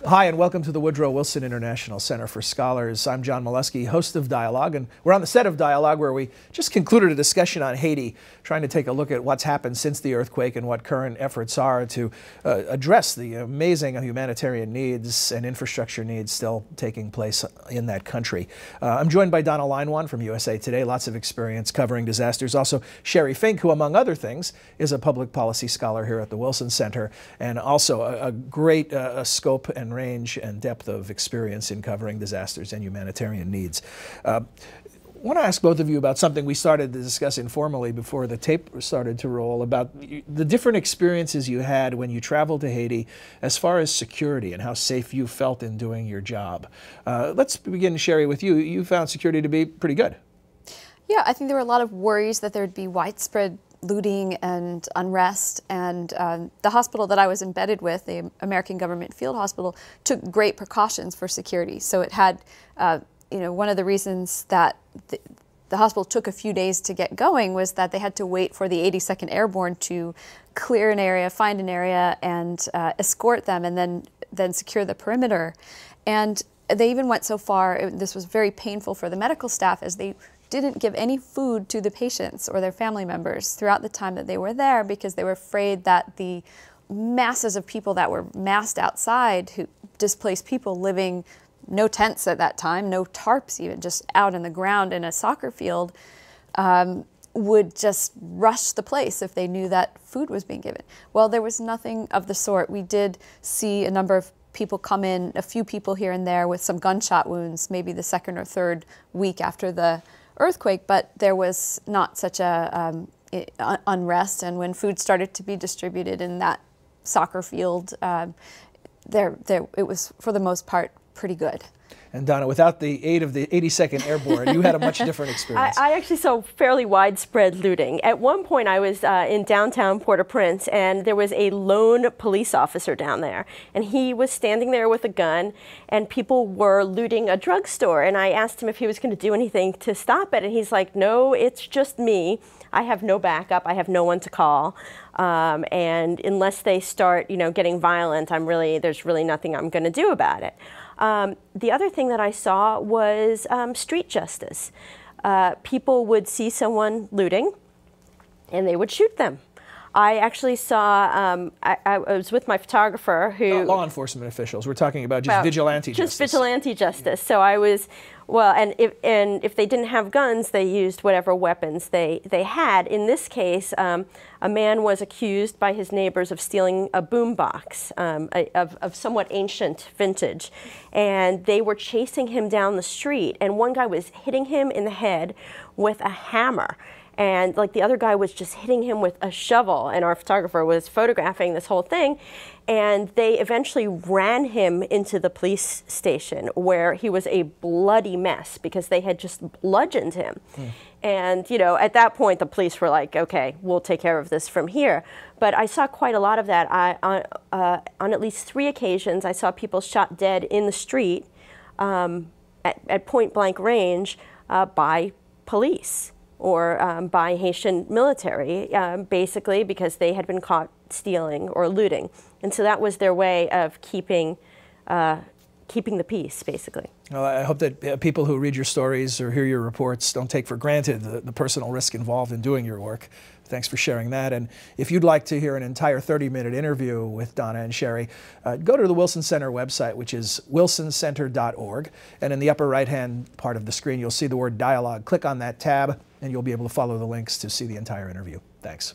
Hi, and welcome to the Woodrow Wilson International Center for Scholars. I'm John Milewski, host of Dialogue, and we're on the set of Dialogue where we just concluded a discussion on Haiti, trying to take a look at what's happened since the earthquake and what current efforts are to address the amazing humanitarian needs and infrastructure needs still taking place in that country. I'm joined by Donna Leinwand from USA Today, lots of experience covering disasters. Also, Sheri Fink, who, among other things, is a public policy scholar here at the Wilson Center, and also a great scope and range and depth of experience in covering disasters and humanitarian needs. I want to ask both of you about something we started to discuss informally before the tape started to roll, about the different experiences you had when you traveled to Haiti as far as security and how safe you felt in doing your job. Let's begin, Sheri, with you. You found security to be pretty good. Yeah, I think there were a lot of worries that there would be widespread looting and unrest, and the hospital that I was embedded with, the American Government Field Hospital, took great precautions for security. So it had, one of the reasons that the hospital took a few days to get going was that they had to wait for the 82nd Airborne to clear an area, find an area, and escort them, and then secure the perimeter. And they even went so far, this was very painful for the medical staff, as they didn't give any food to the patients or their family members throughout the time that they were there, because they were afraid that the masses of people that were massed outside, who displaced people living, no tents at that time, no tarps even, just out in the ground in a soccer field, would just rush the place if they knew that food was being given. Well, there was nothing of the sort. We did see a number of people come in, a few people here and there with some gunshot wounds, maybe the second or third week after the earthquake, but there was not such a unrest. And when food started to be distributed in that soccer field, it was, for the most part, pretty good. And Donna, without the aid of the 82nd Airborne, you had a much different experience. I actually saw fairly widespread looting. At one point, I was in downtown Port-au-Prince, and there was a lone police officer down there. And he was standing there with a gun, and people were looting a drugstore. And I asked him if he was going to do anything to stop it. And he's like, no, it's just me. I have no backup. I have no one to call. And unless they start, getting violent, there's really nothing I'm going to do about it. The other thing that I saw was street justice. People would see someone looting, and they would shoot them. I actually saw, I was with my photographer who... Not law enforcement officials. We're talking about just vigilante justice. Just vigilante justice. So I was, and if they didn't have guns, they used whatever weapons they had. In this case, a man was accused by his neighbors of stealing a boombox of somewhat ancient vintage. And they were chasing him down the street, and one guy was hitting him in the head with a hammer. And the other guy was just hitting him with a shovel, and our photographer was photographing this whole thing. And they eventually ran him into the police station, where he was a bloody mess because they had just bludgeoned him. And, at that point, the police were like, okay, we'll take care of this from here. But I saw quite a lot of that. On at least 3 occasions, I saw people shot dead in the street at point blank range by police, or by Haitian military, basically because they had been caught stealing or looting. And so that was their way of keeping the peace, basically. Well, I hope that people who read your stories or hear your reports don't take for granted the personal risk involved in doing your work. Thanks for sharing that. And if you'd like to hear an entire 30-minute interview with Donna and Sheri, go to the Wilson Center website, which is wilsoncenter.org. And in the upper right-hand part of the screen, you'll see the word Dialogue. Click on that tab, and you'll be able to follow the links to see the entire interview. Thanks.